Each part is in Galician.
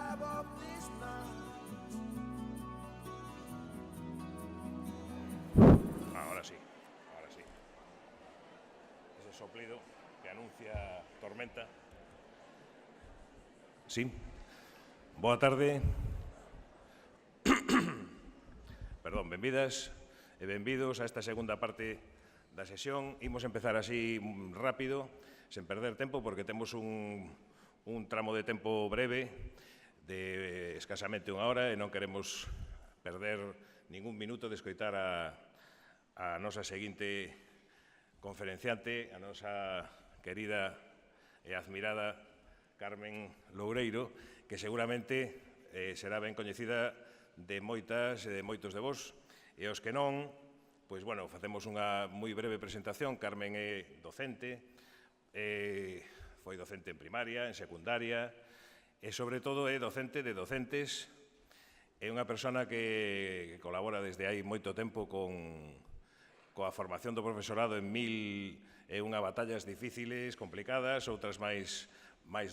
vibe of this night. Ahora sí, ahora sí. Ese soplido que anuncia tormenta. Sí. Boa tarde. Perdón, benvidas e benvidos a esta segunda parte da sesión. Imos empezar así rápido, sen perder tempo, porque temos un tramo de tempo breve de escasamente unha hora e non queremos perder ningún minuto de escoitar a nosa seguinte conferenciante, a nosa querida e admirada Carmen Loureiro, que seguramente será ben coñecida de moitas e de moitos de vos, e os que non, pois, bueno, facemos unha moi breve presentación. Carmen é docente, foi docente en primaria, en secundaria, e, sobre todo, é docente de docentes. É unha persona que colabora desde hai moito tempo coa formación do profesorado en mil e unha batallas difíciles, complicadas, outras máis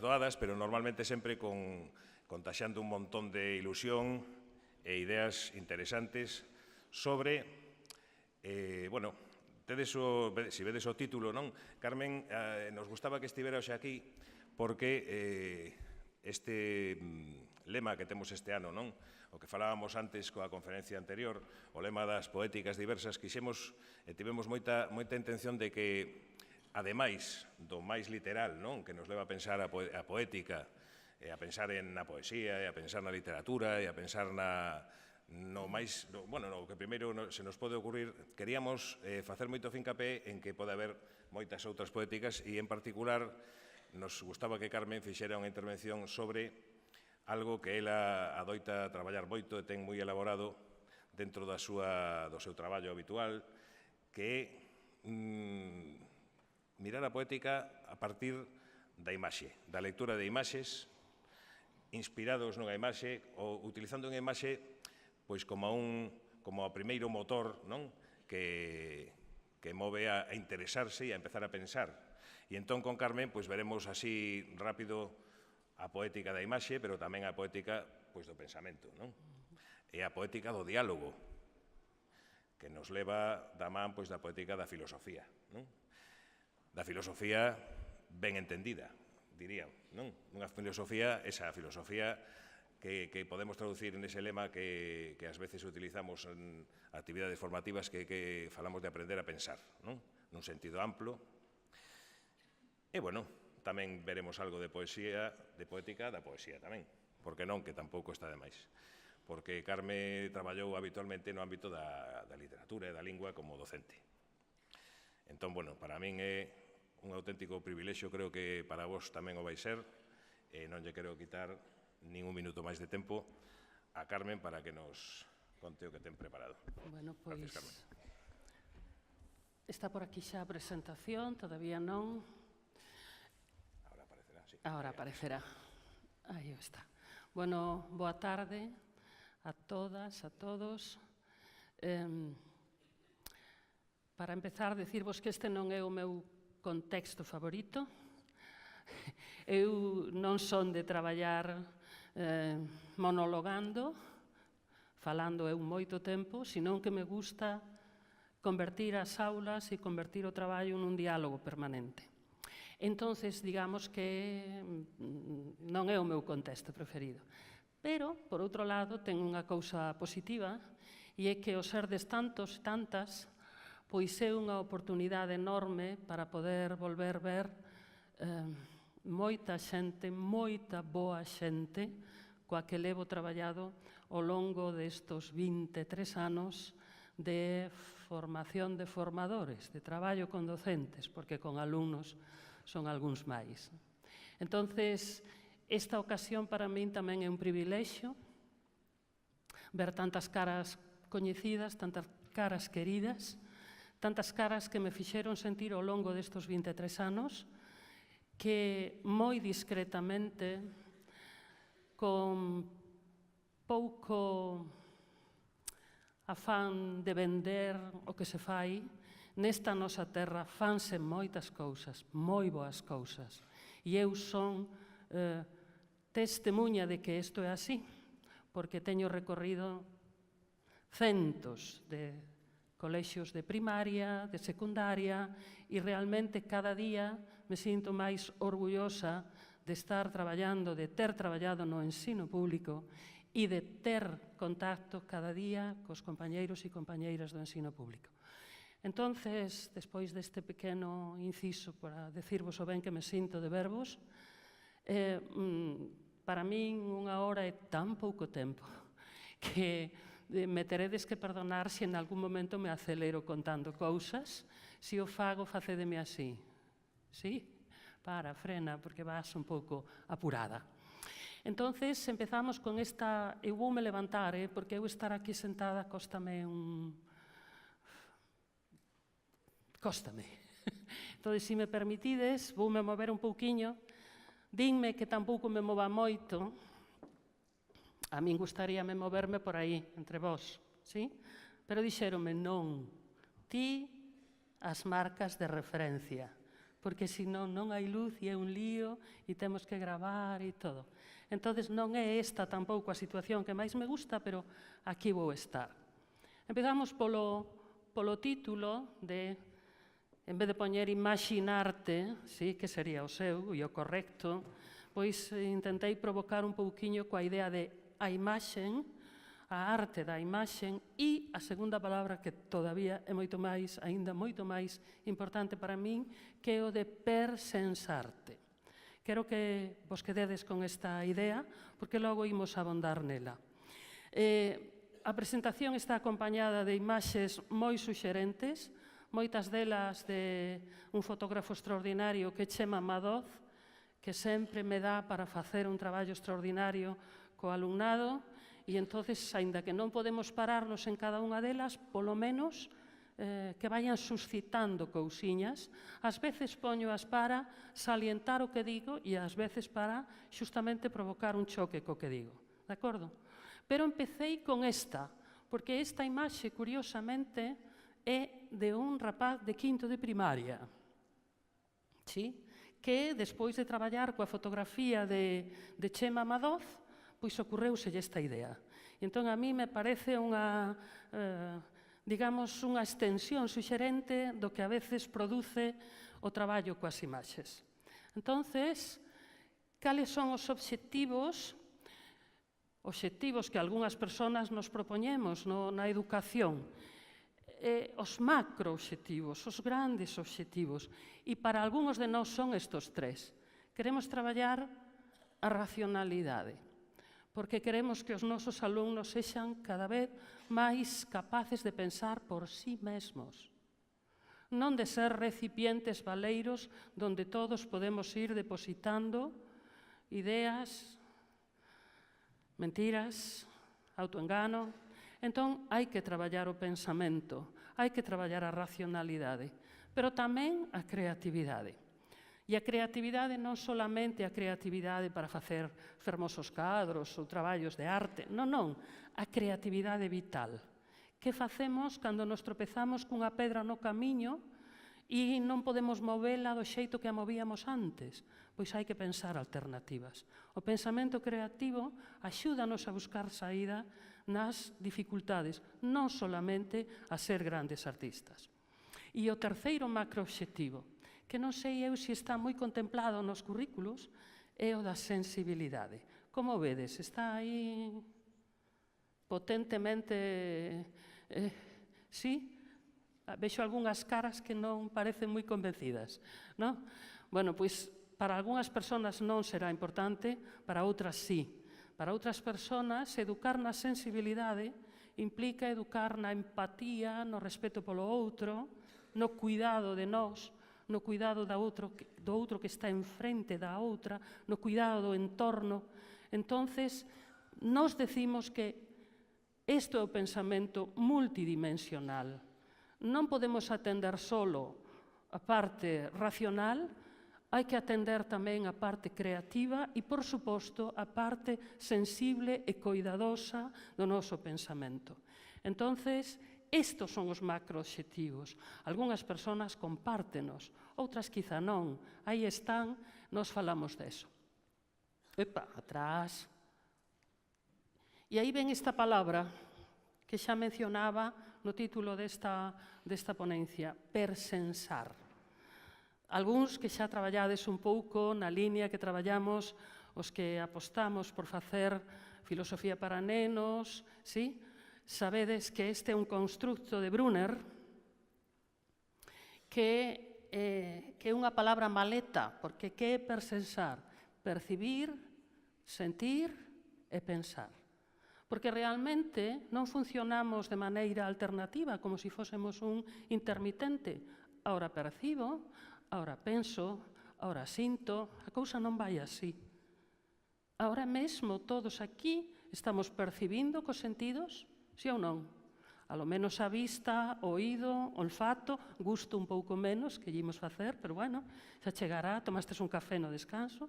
doadas, pero normalmente sempre contaxiando un montón de ilusión e ideas interesantes sobre, bueno, se vedes o título, non? Carmen, nos gustaba que estivera hoxe aquí porque este lema que temos este ano, non? O que falábamos antes coa conferencia anterior, o lema das poéticas diversas, quixemos e tivemos moita intención de que, ademais do máis literal, non? Que nos leva a pensar a poética, e a pensar na poesía, e a pensar na literatura, e a pensar no que primeiro se nos pode ocurrir. Queríamos facer moito fincapé en que pode haber moitas outras poéticas, e en particular nos gustaba que Carmen fixera unha intervención sobre algo que ela adoita traballar moito e ten moi elaborado dentro do seu traballo habitual, que é mirar a poética a partir da imaxe, da lectura de imaxes, inspirados nunha imaxe, ou utilizando unha imaxe pois como o primeiro motor, non? Que move a interesarse e a empezar a pensar. E entón con Carmen pois veremos así rápido a poética da imaxe, pero tamén a poética pois do pensamento, non? E a poética do diálogo, que nos leva da man pois da poética da filosofía, non? Da filosofía ben entendida, diría, non? Unha filosofía, esa filosofía que podemos traducir nese lema que ás veces utilizamos en actividades formativas, que falamos de aprender a pensar, non? Nun sentido amplo. E, bueno, tamén veremos algo de poesía, de poética da poesía tamén, porque non, que tampouco está de máis. Porque Carme traballou habitualmente no ámbito da literatura e da lingua como docente. Entón, bueno, para min é un auténtico privilexio, creo que para vos tamén o vai ser, e non lle quero quitar ningún minuto máis de tempo a Carmen para que nos conte o que ten preparado. Bueno, pois, gracias, Carmen. Está por aquí xa a presentación, todavía non. Ahora aparecerá, sí. Ahora aparecerá. Aí está. Bueno, boa tarde a todas, a todos. Para empezar, decirvos que este non é o meu contexto favorito. Eu non son de traballar monologando, falando eu moito tempo, senón que me gusta convertir as aulas e convertir o traballo nun diálogo permanente. Entonces, digamos que non é o meu contexto preferido. Pero, por outro lado, ten unha cousa positiva, e é que o serdes tantos e tantas, pois é unha oportunidade enorme para poder volver ver moita xente, moita boa xente, coa que levo traballado ao longo destos 23 anos de formación de formadores, de traballo con docentes, porque con alumnos son algúns máis. Entonces, esta ocasión para min tamén é un privilexio ver tantas caras coñecidas, tantas caras queridas, tantas caras que me fixeron sentir ao longo destos 23 anos que moi discretamente, con pouco afán de vender o que se fai, nesta nosa terra fanse moitas cousas, moi boas cousas. E eu son testemunha de que isto é así, porque teño recorrido centos de colexios de primaria, de secundaria, e realmente cada día me sinto máis orgullosa de estar traballando, de ter traballado no ensino público e de ter contacto cada día cos compañeiros e compañeiras do ensino público. Entonces, despois deste pequeno inciso para decirvos o ben que me sinto de verbos, para min unha hora é tan pouco tempo que me teredes que perdonar se en algún momento me acelero contando cousas. Se o fago, facédeme así. Sí? Para, frena, porque vas un pouco apurada. Entonces, empezamos con esta... Eu voume levantar, porque eu estar aquí sentada cóstame un... Cóstame. Entón, se me permitides, voume mover un pouquiño. Dinme que tampouco me mova moito. A min gustaríame moverme por aí, entre vós, sí? Pero dixéronme, non, ti as marcas de referencia, porque senón non hai luz e é un lío e temos que gravar e todo. Entón, non é esta tampouco a situación que máis me gusta, pero aquí vou estar. Empezamos polo título de, en vez de poñer imaginarte, sí, que sería o seu e o correcto, pois intentei provocar un pouquiño coa idea de a imaxen, a arte da imaxen e a segunda palabra que todavía é moito máis, aínda moito máis importante para min, que é o de persensarte. Quero que vos quededes con esta idea, porque logo imos abondar nela. A presentación está acompañada de imaxes moi suxerentes, moitas delas de un fotógrafo extraordinario que Chema Madoz, que sempre me dá para facer un traballo extraordinario co alumnado, e entonces, aínda que non podemos pararnos en cada unha delas, polo menos que vayan suscitando cousiñas. Ás veces poñoas para salientar o que digo e ás veces para xustamente provocar un choque co que digo. De acordo? Pero empecéi con esta, porque esta imaxe, curiosamente, é de un rapaz de quinto de primaria, sí? Que despois de traballar coa fotografía de Chema Madoz, pois ocorreuselle esta idea. Entón, a mí me parece unha, digamos, unha extensión suxerente do que a veces produce o traballo coas imaxes. Entonces, cales son os obxectivos que algunhas persoas nos propoñemos na educación? Os macroobxectivos, os grandes obxectivos. E para algúns de nós son estes tres. Queremos traballar a racionalidade, porque queremos que os nosos alumnos sexan cada vez máis capaces de pensar por sí mesmos, non de ser recipientes baleiros donde todos podemos ir depositando ideas, mentiras, autoengano. Entón, hai que traballar o pensamento, hai que traballar a racionalidade, pero tamén a creatividade. E a creatividade non solamente a creatividade para facer fermosos cadros ou traballos de arte, non, a creatividade vital. Que facemos cando nos tropezamos cunha pedra no camiño e non podemos movela do xeito que a movíamos antes? Pois hai que pensar alternativas. O pensamento creativo axúdanos a buscar saída nas dificultades, non solamente a ser grandes artistas. E o terceiro macroobxectivo, que non sei eu se está moi contemplado nos currículos, é o da sensibilidade. Como vedes, está aí potentemente... Sí? Vexo algunhas caras que non parecen moi convencidas, non? Bueno, pois, para algunhas persoas non será importante, para outras sí. Para outras persoas, educar na sensibilidade implica educar na empatía, no respeto polo outro, no cuidado de nós, no cuidado do outro que está enfrente da outra, no cuidado do entorno. Entonces, nós decimos que isto é o pensamento multidimensional. Non podemos atender solo a parte racional, hai que atender tamén a parte creativa e, por suposto, a parte sensible e coidadosa do noso pensamento. Entonces, estos son os macroobxectivos. Algúnas persoas compártenos, outras quizá non. Aí están, nós falamos deso. Epa, atrás. E aí ven esta palabra que xa mencionaba no título desta ponencia, persensar. Algúns que xa traballades un pouco na liña que traballamos os que apostamos por facer filosofía para nenos, sí? Sabedes que este é un constructo de Brunner que é unha palabra maleta, porque que é persensar? Percibir, sentir e pensar. Porque realmente non funcionamos de maneira alternativa, como se fósemos un intermitente. Ahora percibo, ahora penso, ahora sinto, a cousa non vai así. Ahora mesmo todos aquí estamos percibindo cos sentidos, si ou non? A lo menos a vista, o oído, o olfato, gusto un pouco menos, que ímos facer, pero bueno, xa chegará, tomastes un café no descanso.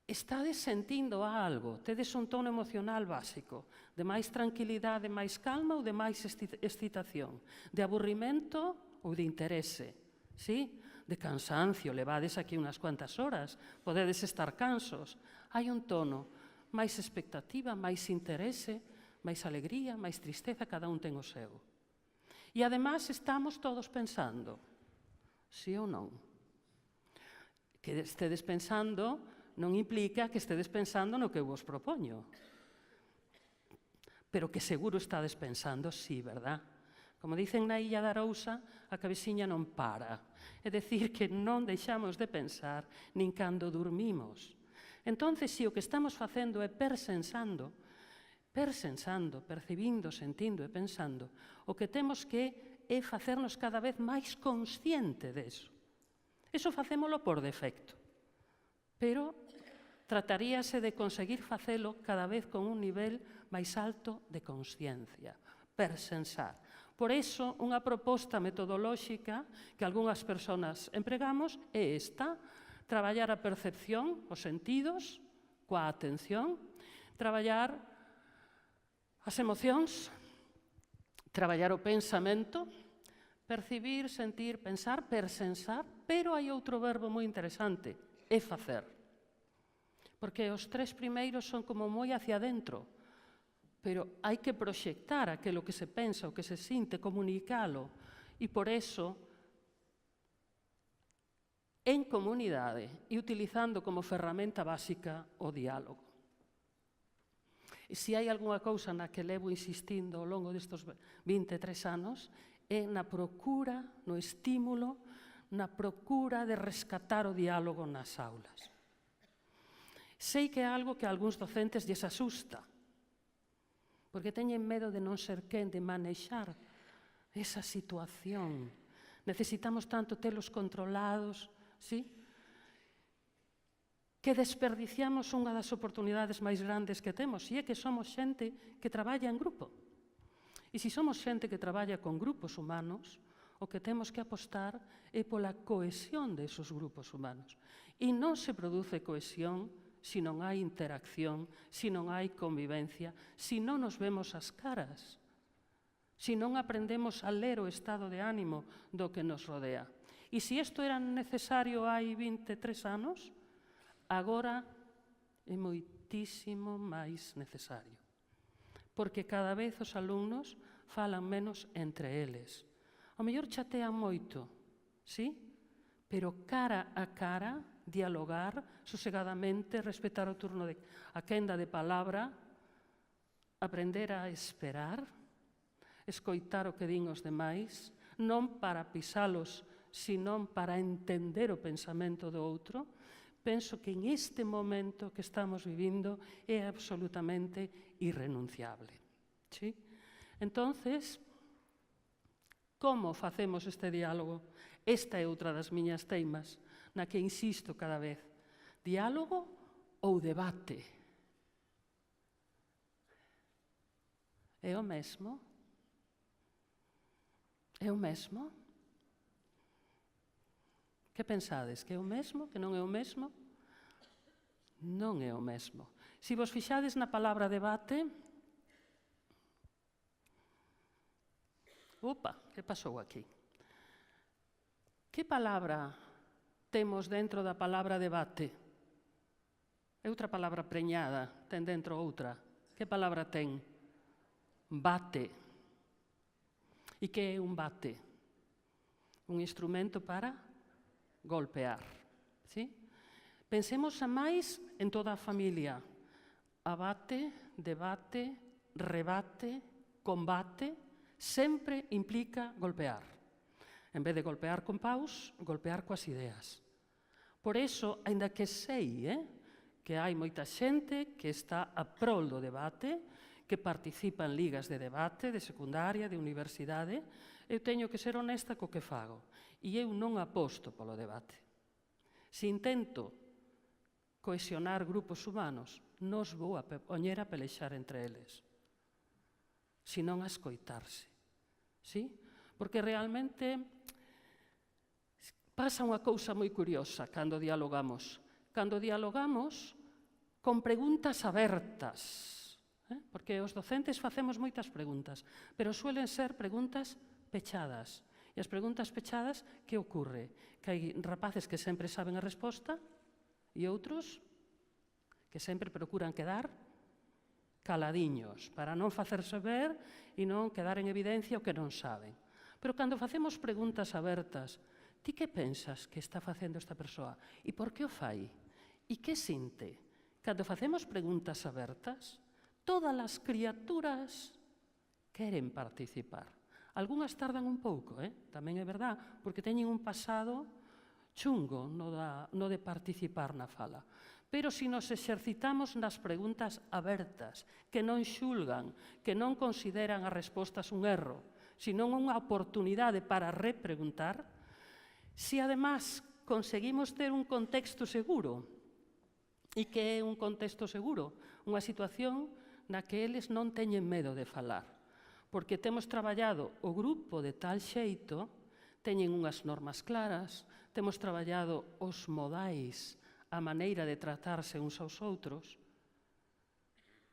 Estades sentindo algo, tedes un tono emocional básico, de máis tranquilidade, máis calma ou de máis excitación, de aburrimento ou de interese, sí? De cansancio, levades aquí unhas cuantas horas, podedes estar cansos. Hai un tono, máis expectativa, máis interese, máis alegría, máis tristeza, cada un ten o seu. E ademais estamos todos pensando, sí ou non? Que estedes pensando non implica que estedes pensando no que eu vos propoño. Pero que seguro estades pensando, sí, verdad? Como dicen na Illa de Arousa, a cabeciña non para. É dicir, que non deixamos de pensar nin cando dormimos. Entonces, se o que estamos facendo é persensando, percibindo, sentindo e pensando, o que temos que é facernos cada vez máis consciente deso. Eso facémolo por defecto. Pero trataríase de conseguir facelo cada vez con un nivel máis alto de consciencia, persensar. Por iso, unha proposta metodolóxica que algunhas persoas empregamos é esta, traballar a percepción, os sentidos, coa atención, traballar as emocións, traballar o pensamento, percibir, sentir, pensar, persensar, pero hai outro verbo moi interesante, é facer. Porque os tres primeiros son como moi hacia dentro, pero hai que proxectar aquilo que se pensa, o que se sinte, comunicalo, e por eso, en comunidade e utilizando como ferramenta básica o diálogo. E se hai algunha cousa na que levo insistindo ao longo destes 23 anos, é na procura, no estímulo, na procura de rescatar o diálogo nas aulas. Sei que é algo que a algúns docentes lles asusta, porque teñen medo de non ser quen de manexar esa situación. Necesitamos tanto telos controlados, sí? Que desperdiciamos unha das oportunidades máis grandes que temos, e é que somos xente que traballa en grupo. E se somos xente que traballa con grupos humanos, o que temos que apostar é pola cohesión desos grupos humanos. E non se produce cohesión se non hai interacción, se non hai convivencia, se non nos vemos as caras, se non aprendemos a ler o estado de ánimo do que nos rodea. E se isto era necesario hai 23 anos, agora é moitísimo máis necesario. Porque cada vez os alumnos falan menos entre eles. Ao mellor chatean moito, sí? Pero cara a cara, dialogar sosegadamente, respetar o turno a quenda de palabra, aprender a esperar, escoitar o que din os demais, non para pisalos, senón para entender o pensamento do outro, penso que en este momento que estamos vivindo é absolutamente irrenunciable. ¿Sí? Entonces, como facemos este diálogo? Esta é outra das miñas teimas, na que insisto cada vez. Diálogo ou debate? É o mesmo? É o mesmo? Que pensades? Que é o mesmo? Que non é o mesmo? Non é o mesmo. Se vos fixades na palabra debate... Opa, que pasou aquí? Que palabra temos dentro da palabra debate? É outra palabra preñada, ten dentro outra. Que palabra ten? Bate. E que é un bate? Un instrumento para golpear. ¿Sí? Pensemos a máis en toda a familia. Abate, debate, rebate, combate, sempre implica golpear. En vez de golpear con paus, golpear coas ideas. Por iso, aínda que sei que hai moita xente que está a prol do debate, que participa en ligas de debate, de secundaria, de universidade, eu teño que ser honesta co que fago. E eu non aposto polo debate. Se intento cohesionar grupos humanos, non os vou a poñer a pelexar entre eles, senón a escoitarse. ¿Sí? Porque realmente pasa unha cousa moi curiosa cando dialogamos. Cando dialogamos con preguntas abertas. Porque os docentes facemos moitas preguntas, pero suelen ser preguntas pechadas. E as preguntas pechadas, que ocorre? Que hai rapaces que sempre saben a resposta e outros que sempre procuran quedar caladiños para non facerse ver e non quedar en evidencia o que non saben. Pero cando facemos preguntas abertas, ti que pensas que está facendo esta persoa? E por que o fai? E que sinte? Cando facemos preguntas abertas, todas as criaturas queren participar. Algúnas tardan un pouco, tamén é verdad, porque teñen un pasado chungo no de participar na fala. Pero se nos exercitamos nas preguntas abertas, que non xulgan, que non consideran as respostas un erro, senón unha oportunidade para repreguntar, se además conseguimos ter un contexto seguro, e que é un contexto seguro, unha situación na que eles non teñen medo de falar, porque temos traballado o grupo de tal xeito, teñen unhas normas claras, temos traballado os modais, a maneira de tratarse uns aos outros.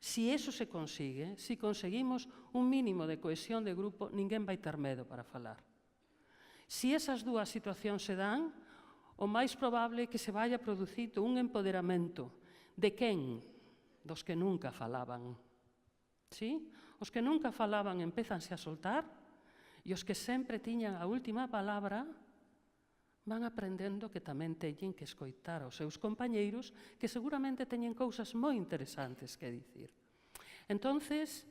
Se iso se consigue, se conseguimos un mínimo de cohesión de grupo, ninguén vai ter medo para falar. Se esas dúas situacións se dan, o máis probable é que se vaya producindo un empoderamento de quen? Dos que nunca falaban. ¿Sí? Os que nunca falaban empézanse a soltar e os que sempre tiñan a última palabra van aprendendo que tamén teñen que escoitar aos seus compañeiros que seguramente teñen cousas moi interesantes que dicir. Entonces,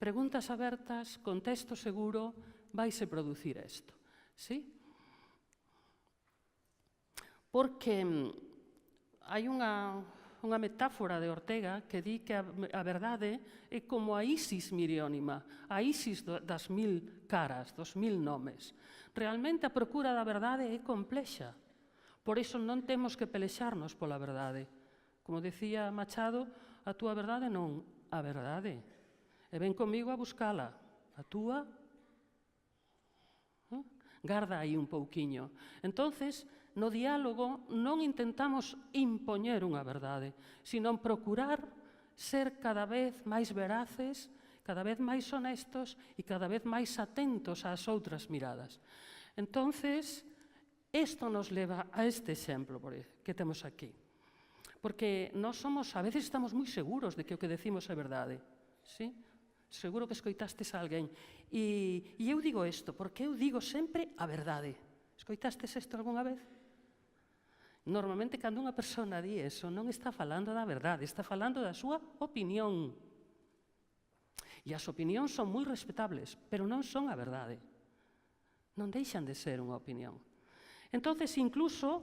preguntas abertas, contexto seguro, vaise producir isto. ¿Sí? Porque hai unha metáfora de Ortega que di que a verdade é como a Isis miriónima, a Isis das 1000 caras, dos 1000 nomes. Realmente a procura da verdade é complexa. Por iso non temos que pelexarnos pola verdade. Como decía Machado, a túa verdade non, a verdade. E ven comigo a buscala. A túa, garda aí un pouquiño. Entonces, no diálogo non intentamos impoñer unha verdade, sino procurar ser cada vez máis veraces, cada vez máis honestos e cada vez máis atentos ás outras miradas. Entonces, isto nos leva a este exemplo que temos aquí. Porque nós a veces estamos moi seguros de que o que decimos é verdade. ¿Sí? Seguro que escoitastes a alguén. E eu digo isto, porque eu digo sempre a verdade. Escoitastes isto algunha vez? Normalmente, cando unha persona di eso, non está falando da verdade, está falando da súa opinión. E as opinións son moi respetables, pero non son a verdade. Non deixan de ser unha opinión. Entonces, incluso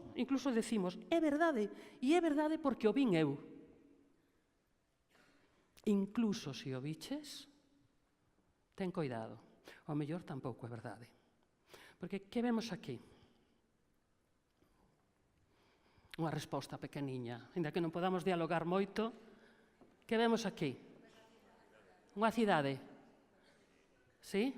decimos, é verdade, e é verdade porque o vin eu. Incluso se o viches, ten coidado. Ao mellor tampouco é verdade. Porque, que vemos aquí? Unha resposta pequeniña, ainda que non podamos dialogar moito. Que vemos aquí? Unha cidade. Sí?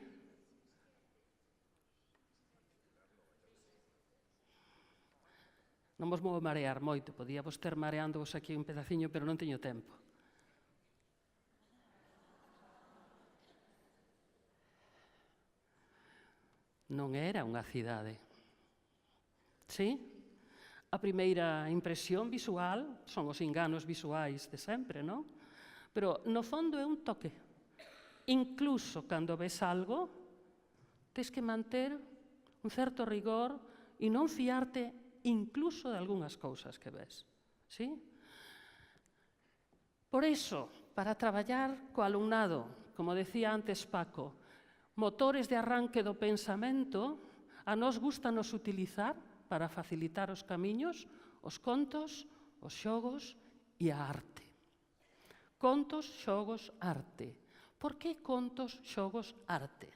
Non vos vou marear moito, podíavos ter mareándovos aquí un pedaciño, pero non teño tempo. Non era unha cidade. Sí? A primeira impresión visual son os enganos visuais de sempre, non? Pero, no fondo, é un toque. Incluso cando ves algo, tens que manter un certo rigor e non fiarte incluso de algunhas cousas que ves. ¿Sí? Por iso, para traballar co alumnado, como decía antes Paco, motores de arranque do pensamento, a nós gustanos utilizar para facilitar os camiños, os contos, os xogos e a arte. Contos, xogos, arte. Por que contos, xogos, arte?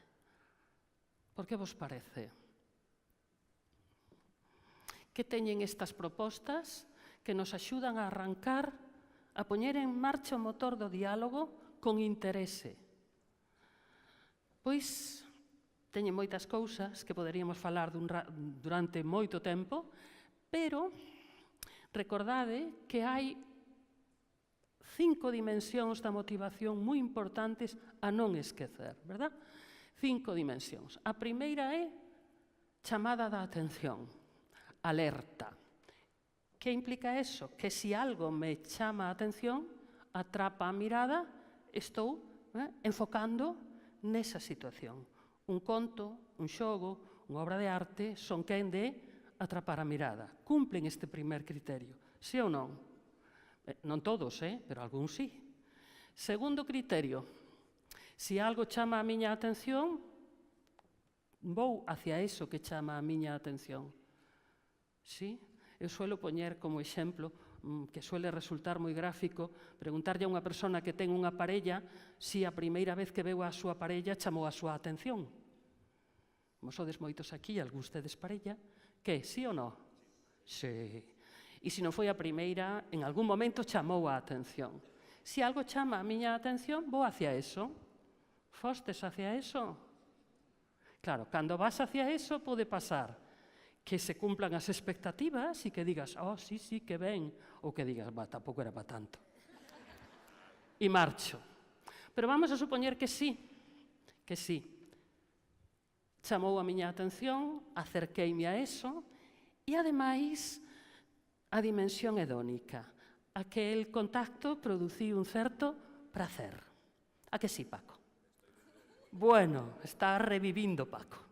Por que vos parece? Que teñen estas propostas que nos axudan a arrancar, a poñer en marcha o motor do diálogo con interese? Pois, teñen moitas cousas que poderíamos falar durante moito tempo, pero recordade que hai 5 dimensións da motivación moi importantes a non esquecer, verdad? 5 dimensións. A primeira é chamada da atención, alerta. Que implica eso? Que se algo me chama a atención, atrapa a mirada, estou enfocando nesa situación. Un conto, un xogo, unha obra de arte son quen de atrapar a mirada. Cumplen este primer criterio, sí ou non? Non todos, pero algúns sí. Segundo criterio, se algo chama a miña atención, vou hacia eso que chama a miña atención. Sí? Eu suelo poñer como exemplo, que suele resultar moi gráfico, preguntarlle a unha persona que ten unha parella se a primeira vez que veu a súa parella chamou a súa atención. Como sodes moitos aquí, algúns tedes parella, que, sí ou non? Sí. E se non foi a primeira, en algún momento chamou a atención. Se algo chama a miña atención, vou hacia eso. Fostes hacia eso? Claro, cando vas hacia eso pode pasar que se cumplan as expectativas e que digas, oh, sí, sí, que ben, ou que digas, tampouco era para tanto. E marcho. Pero vamos a supoñer que sí, que sí. Chamou a miña atención, acerqueime a eso, e, ademais, a dimensión hedónica. Aquel contacto produciu un certo prazer. A que sí, Paco? Bueno, está revivindo Paco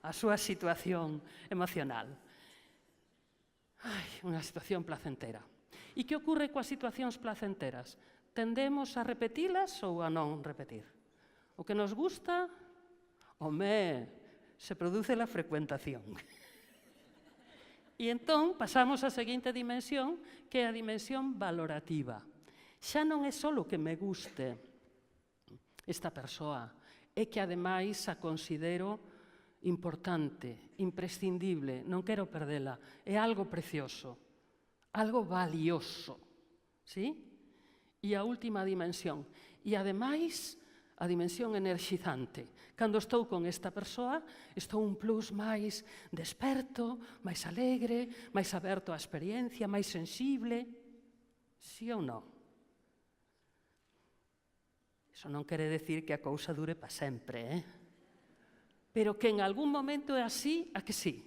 a súa situación emocional. Ai, unha situación placentera. E que ocorre coas situacións placenteras? Tendemos a repetilas ou a non repetir? O que nos gusta, se produce la frecuentación. E entón pasamos á seguinte dimensión, que é a dimensión valorativa. Xa non é só o que me guste esta persoa, é que ademais a considero importante, imprescindible, non quero perdela, é algo precioso, algo valioso, ¿sí? E a última dimensión, e ademais a dimensión energizante. Cando estou con esta persoa, estou un plus máis desperto, máis alegre, máis aberto á experiencia, máis sensible, sí ou non? Iso non quere decir que a cousa dure para sempre, pero que en algún momento é así, a que sí?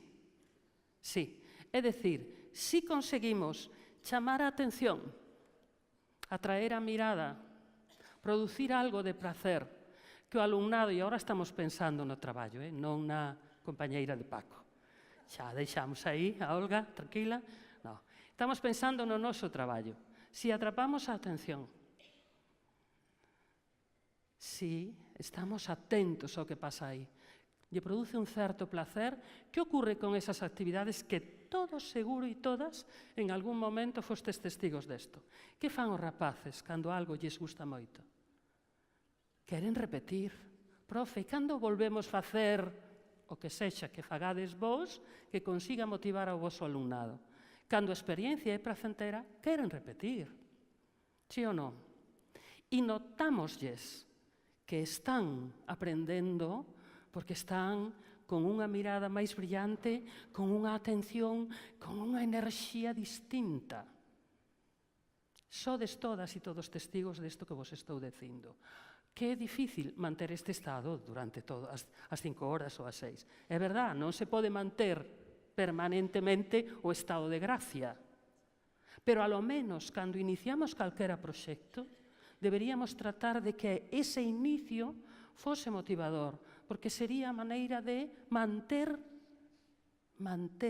Sí. É dicir, si conseguimos chamar a atención, atraer a mirada, producir algo de prazer, que o alumnado, e agora estamos pensando no traballo, non na compañeira de Paco. Xa deixamos aí a Olga, tranquila. No. Estamos pensando no noso traballo. Si atrapamos a atención, si estamos atentos ao que pasa aí, lle produce un certo placer, que ocorre con esas actividades que todos, seguro e todas, en algún momento fostes testigos desto? Que fan os rapaces cando algo lles gusta moito? Queren repetir. Profe, cando volvemos facer o que sexa que fagades vos, que consiga motivar ao vosso alumnado? Cando a experiencia é placentera, queren repetir. Sí ou non? E notámoslles que están aprendendo porque están con unha mirada máis brillante, con unha atención, con unha enerxía distinta. Sodes todas e todos testigos desto que vos estou dicindo. Que é difícil manter este estado durante as 5 horas ou as 6. É verdad, non se pode manter permanentemente o estado de gracia. Pero, ao menos, cando iniciamos calquera proxecto, deberíamos tratar de que ese inicio fose motivador, porque sería a maneira de manter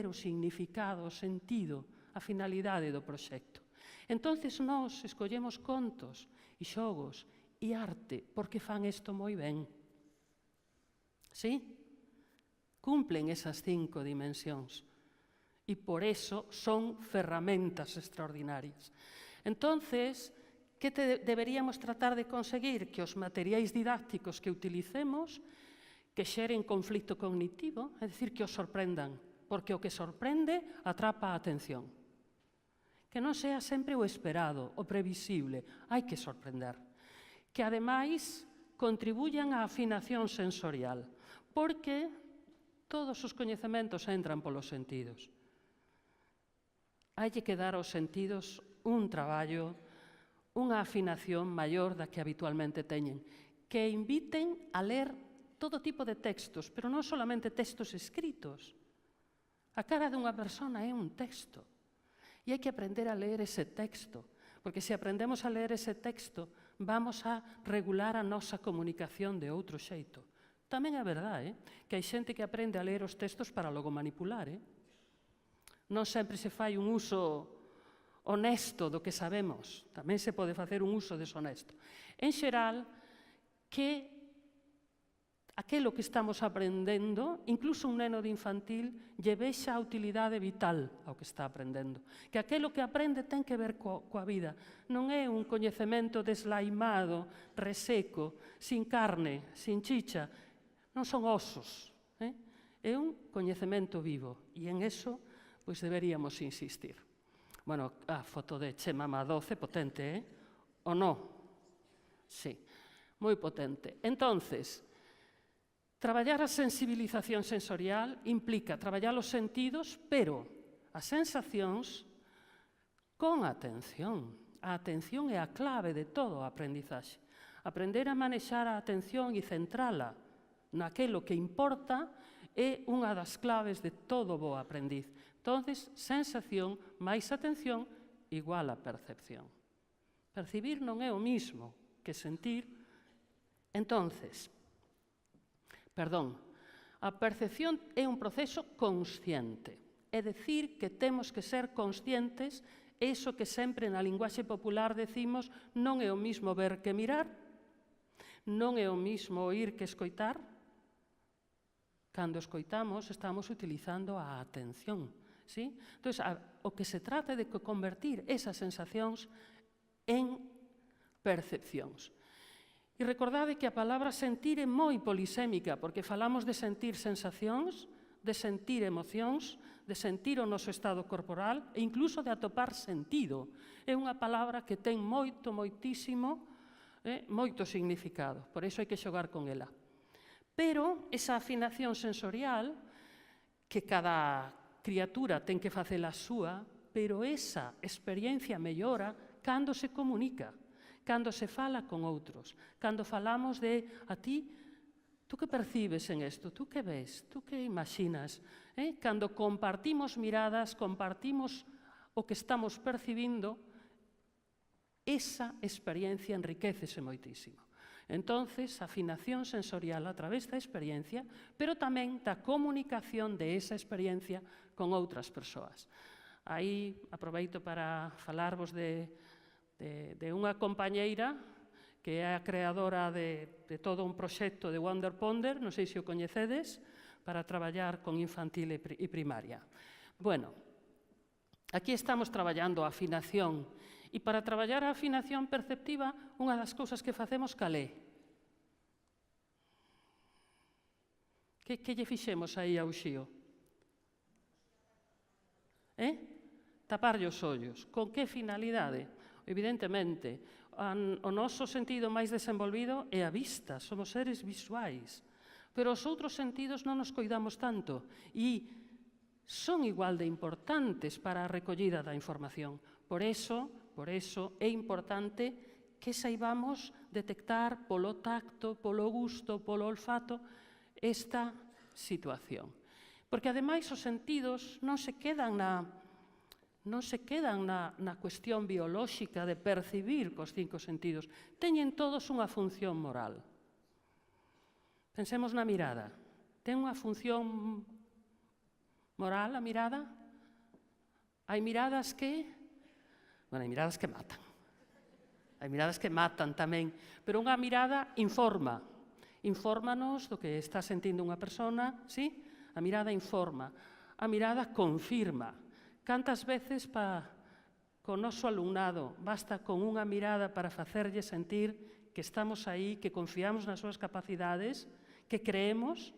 o significado, o sentido, a finalidade do proxecto. Entonces, nós escollemos contos e xogos e arte porque fan isto moi ben. Sí? Cumplen esas 5 dimensións e por eso son ferramentas extraordinarias. Entonces, que deberíamos tratar de conseguir? Que os materiais didácticos que utilicemos que xeren conflito cognitivo, é dicir, que os sorprendan, porque o que sorprende atrapa a atención. Que non sea sempre o esperado, o previsible, hai que sorprender. Que, ademais, contribuyan á afinación sensorial, porque todos os coñecementos entran polos sentidos. Hai que dar aos sentidos un traballo, unha afinación maior da que habitualmente teñen, que inviten a ler todo tipo de textos, pero non solamente textos escritos. A cara dunha persona é un texto, e hai que aprender a ler ese texto, porque se aprendemos a ler ese texto, vamos a regular a nosa comunicación de outro xeito. Tamén é verdade que hai xente que aprende a ler os textos para logo manipular. Non sempre se fai un uso honesto do que sabemos, tamén se pode facer un uso deshonesto. En xeral, que aquelo que estamos aprendendo, incluso un neno de infantil, lle vexa a utilidade vital ao que está aprendendo. Que aquelo que aprende ten que ver coa vida. Non é un coñecemento deslaimado, reseco, sin carne, sin chicha. Non son osos. É un coñecemento vivo. E en eso, pois, deberíamos insistir. Bueno, a foto de Chema Madoce, potente, o no? Sí, moi potente. Entonces, traballar a sensibilización sensorial implica traballar os sentidos, pero as sensacións con atención. A atención é a clave de todo o aprendizaxe. Aprender a manexar a atención e centrala naquelo que importa é unha das claves de todo bo aprendiz. Entonces, sensación máis atención igual a percepción. Percibir non é o mismo que sentir. Entonces, a percepción é un proceso consciente. É dicir, que temos que ser conscientes, eso que sempre na linguaxe popular decimos non é o mismo ver que mirar, non é o mismo oír que escoitar. Cando escoitamos, estamos utilizando a atención. ¿Sí? Entón, o que se trata é de convertir esas sensacións en percepcións. E recordade que a palabra sentir é moi polisémica, porque falamos de sentir sensacións, de sentir emocións, de sentir o noso estado corporal e incluso de atopar sentido. É unha palabra que ten moito significado, por iso hai que xogar con ela. Pero esa afinación sensorial, que cada criatura ten que facela a súa, pero esa experiencia mellora cando se comunica, cando se fala con outros, cando falamos de a ti, tú que percibes en isto, tú que ves, tú que imaginas, cando compartimos miradas, compartimos o que estamos percibindo, esa experiencia enriquecese moitísimo. Entonces, afinación sensorial a través da experiencia, pero tamén da comunicación de esa experiencia con outras persoas. Aí aproveito para falarvos de unha compañeira que é a creadora de todo un proxecto de Wonder Ponder, non sei se o coñecedes, para traballar con infantil e primaria. Bueno, aquí estamos traballando a afinación, e para traballar a afinación perceptiva, unha das cousas que facemos cal é? Que lle fixemos aí ao Xío? Taparlle os ollos. Con que finalidade? Evidentemente, o noso sentido máis desenvolvido é a vista, somos seres visuais. Pero os outros sentidos non nos coidamos tanto e son igual de importantes para a recollida da información. Por eso é importante que saibamos detectar polo tacto, polo gusto, polo olfato esta situación. Porque, ademais, os sentidos non se quedan na cuestión biolóxica de percibir cos 5 sentidos. Teñen todos unha función moral. Pensemos na mirada. Ten unha función moral a mirada? Hai miradas que... Bueno, hai miradas que matan. Hai miradas que matan tamén. Pero unha mirada informa. Infórmanos do que está sentindo unha persona, sí? A mirada informa. A mirada confirma. Cantas veces co noso alumnado basta con unha mirada para facerlle sentir que estamos aí, que confiamos nas súas capacidades, que creemos.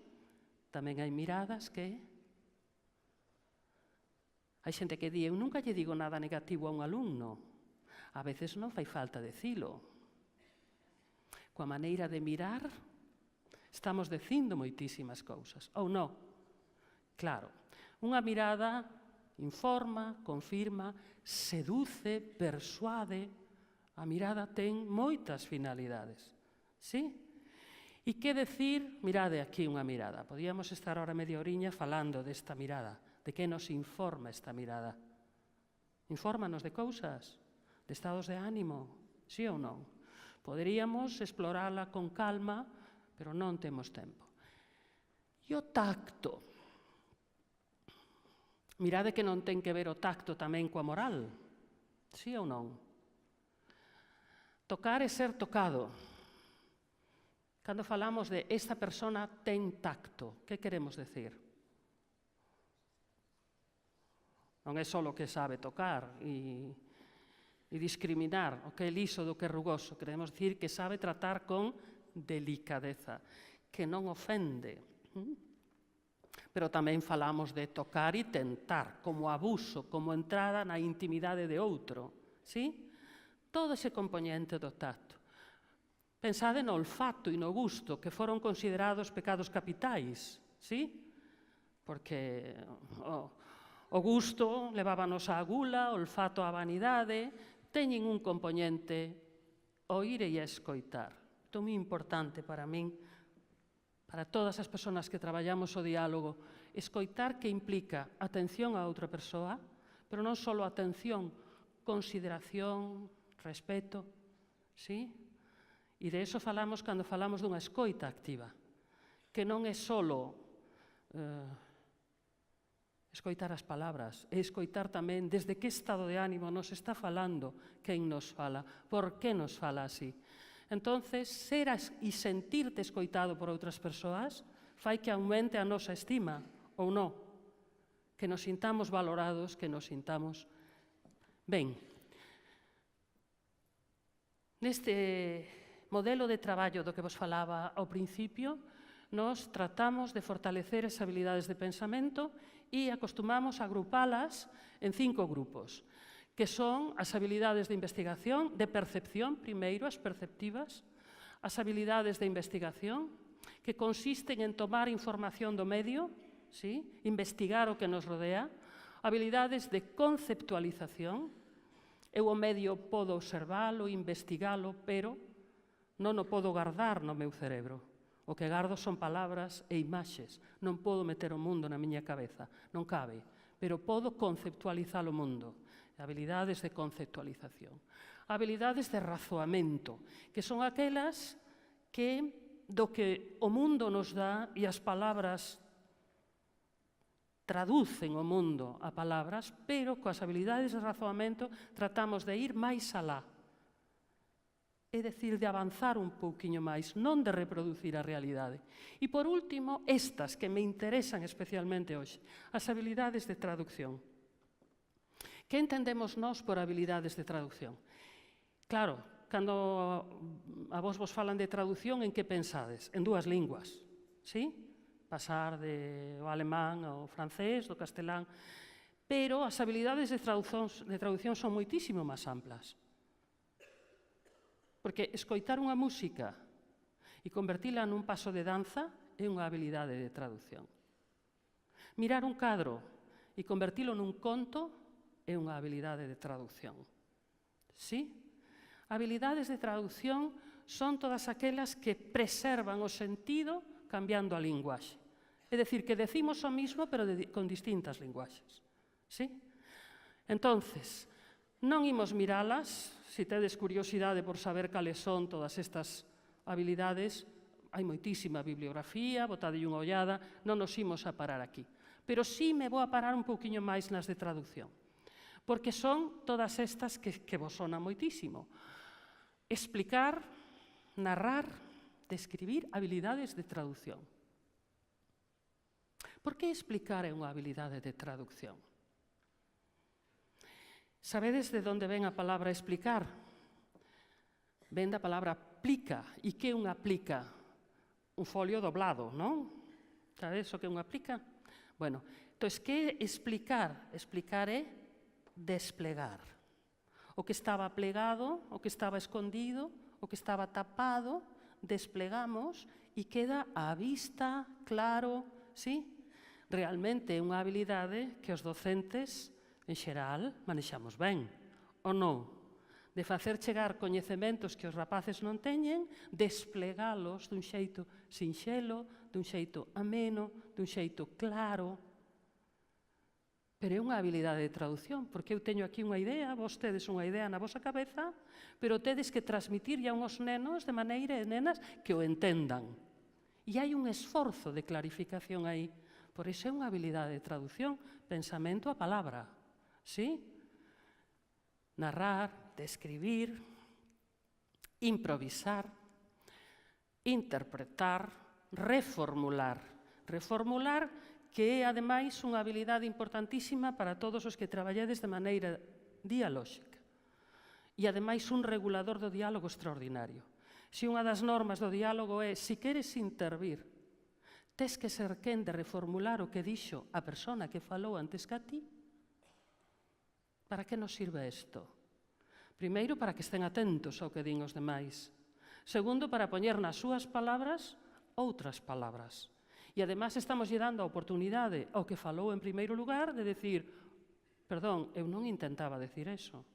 Tamén hai miradas que... Hai xente que di, eu nunca lle digo nada negativo a un alumno. A veces non fai falta dicilo. Coa maneira de mirar, estamos dicindo moitísimas cousas. Ou non? Claro, unha mirada informa, confirma, seduce, persuade. A mirada ten moitas finalidades. Sí? E que decir? Mirade aquí unha mirada. Podíamos estar ahora media horiña falando desta mirada. De que nos informa esta mirada? Infórmanos de cousas, de estados de ánimo, sí ou non? Poderíamos explorala con calma, pero non temos tempo. E o tacto? Mirade que non ten que ver o tacto tamén coa moral, sí ou non? Tocar é ser tocado. Cando falamos de esta persona ten tacto, que queremos decir? Non é só o que sabe tocar e discriminar o que é liso do que é rugoso. Queremos dicir que sabe tratar con delicadeza, que non ofende. Pero tamén falamos de tocar e tentar, como abuso, como entrada na intimidade de outro. Sí? Todo ese componente do tacto. Pensade no olfato e no gusto, que foron considerados pecados capitais. Sí? Porque o gusto levábanos á gula, o olfato á vanidade, teñen un componente oír e escoitar. Isto é moi importante para min, para todas as persoas que traballamos o diálogo, escoitar que implica atención a outra persoa, pero non só atención, consideración, respeto, sí? E de iso falamos cando falamos dunha escoita activa, que non é só escoitar as palabras, é escoitar tamén desde que estado de ánimo nos está falando quen nos fala, por que nos fala así. Entonces, ser e sentirte escoitado por outras persoas fai que aumente a nosa estima, ou non? Que nos sintamos valorados, que nos sintamos ben. Neste modelo de traballo do que vos falaba ao principio, nos tratamos de fortalecer as habilidades de pensamento e acostumamos a agrupalas en 5 grupos, que son as habilidades de investigación, de percepción, primeiro, as perceptivas, as habilidades de investigación, que consisten en tomar información do medio, ¿sí? Investigar o que nos rodea, habilidades de conceptualización, eu o medio podo observalo, investigalo, pero non o podo guardar no meu cerebro. O que gardo son palabras e imaxes, non podo meter o mundo na miña cabeza, non cabe, pero podo conceptualizar o mundo. Habilidades de conceptualización. Habilidades de razoamento, que son aquelas que do que o mundo nos dá e as palabras traducen o mundo a palabras, pero coas habilidades de razoamento tratamos de ir máis alá. É dicir, de avanzar un pouquiño máis, non de reproducir a realidade. E, por último, estas que me interesan especialmente hoxe, as habilidades de traducción. Que entendemos nós por habilidades de traducción? Claro, cando a vos falan de traducción, en que pensades? En 2 linguas, sí? Pasar do alemán ao francés, do castelán. Pero as habilidades de traducción son moitísimo máis amplas. Porque escoitar unha música e convertila nun paso de danza é unha habilidade de traducción. Mirar un cadro e convertilo nun conto é unha habilidade de traducción. Sí? Habilidades de traducción son todas aquelas que preservan o sentido cambiando a linguaxe. É dicir, que decimos o mismo, pero con distintas linguaxes. Sí? Entonces, non imos miralas, se tedes curiosidade por saber cales son todas estas habilidades, hai moitísima bibliografía, botade unha ollada, non nos imos a parar aquí. Pero sí me vou a parar un pouquiño máis nas de traducción, porque son todas estas que vos sonan moitísimo. Explicar, narrar, describir habilidades de traducción. Por que explicar é unha habilidade de traducción? Sabedes de onde ven a palabra explicar? Ven da palabra plica. E que é unha plica? Un folio doblado, non? Sabedes o que é unha plica? Bueno, entón, que é explicar? Explicar é desplegar. O que estaba plegado, o que estaba escondido, o que estaba tapado, desplegamos e queda á vista, claro, sí? Realmente é unha habilidade que os docentes, en xeral, manexamos ben, ou non? De facer chegar coñecementos que os rapaces non teñen, desplegalos dun xeito sinxelo, dun xeito ameno, dun xeito claro. Pero é unha habilidade de traducción, porque eu teño aquí unha idea, vos tedes unha idea na vosa cabeza, pero tedes que transmitirlle a unhos nenos de maneira e nenas que o entendan. E hai un esforzo de clarificación aí. Por iso é unha habilidade de traducción, pensamento a palabra. ¿Sí? Narrar, describir, improvisar, interpretar, reformular. Reformular que é, ademais, unha habilidade importantísima para todos os que traballedes de maneira dialóxica. E, ademais, un regulador do diálogo extraordinario. Se unha das normas do diálogo é, se queres intervir, tes que ser quen de reformular o que dixo a persona que falou antes que a ti. Para que nos sirve isto? Primeiro, para que estén atentos ao que din os demais. Segundo, para poñer nas súas palabras outras palabras. E, además, estamos lle dando a oportunidade ao que falou en primeiro lugar de decir, perdón, eu non intentaba decir eso,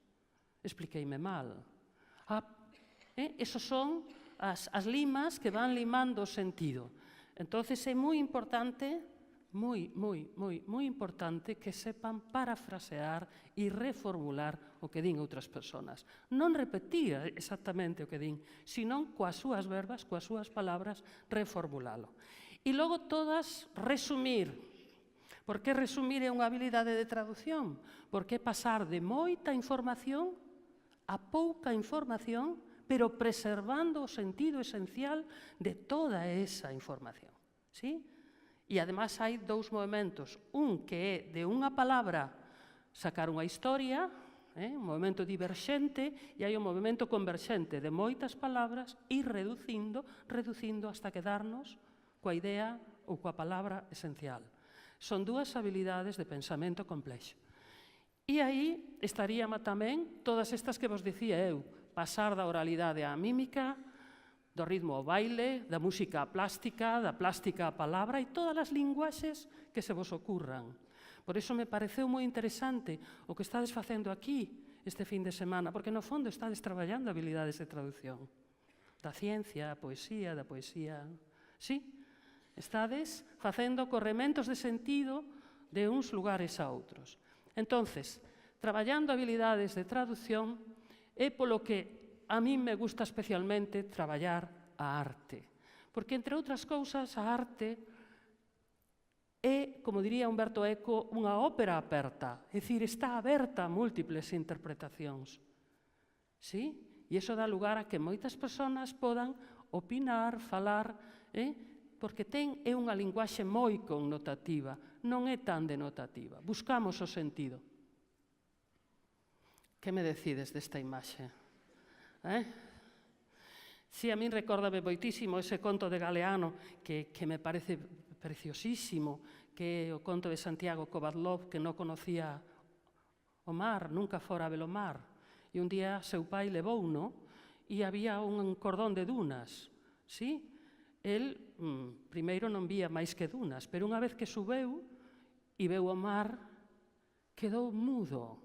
expliqueime mal. Esos son as limas que van limando o sentido. Entonces, é moi importante, moi importante que sepan parafrasear e reformular o que din outras persoas. Non repetir exactamente o que din, senón coas súas verbas, coas súas palabras, reformulalo. E logo todas resumir. Por que resumir é unha habilidade de traducción? Porque é pasar de moita información a pouca información, pero preservando o sentido esencial de toda esa información. ¿Sí? E, además, hai dous movimentos. Un que é de unha palabra sacar unha historia, un movimento diverxente, e hai un movimento converxente de moitas palabras e reducindo hasta quedarnos coa idea ou coa palabra esencial. Son dúas habilidades de pensamento complexo. E aí estarían tamén todas estas que vos dicía eu, pasar da oralidade á mímica, do ritmo ao baile, da música á plástica, da plástica á palabra e todas as linguaxes que se vos ocurran. Por iso me pareceu moi interesante o que estades facendo aquí este fin de semana, porque no fondo estades traballando habilidades de traducción. Da ciencia, a poesía, da poesía. Sí? Estades facendo corrementos de sentido de uns lugares a outros. Entonces, traballando habilidades de traducción é polo que a mí me gusta especialmente traballar a arte. Porque, entre outras cousas, a arte é, como diría Umberto Eco, unha ópera aperta. É dicir, está aberta a múltiples interpretacións. Sí? E iso dá lugar a que moitas persoas podan opinar, falar, porque é unha linguaxe moi connotativa, non é tan denotativa. Buscamos o sentido. Que me decides desta imaxe? Si, a min recórdame moitísimo ese conto de Galeano que me parece preciosísimo, que é o conto de Santiago Kovadlov, que non conocía o mar, nunca fora a ver o mar. E un día seu pai levouno e había un cordón de dunas, sí? El primeiro non vía máis que dunas, pero unha vez que subeu e veu o mar, quedou mudo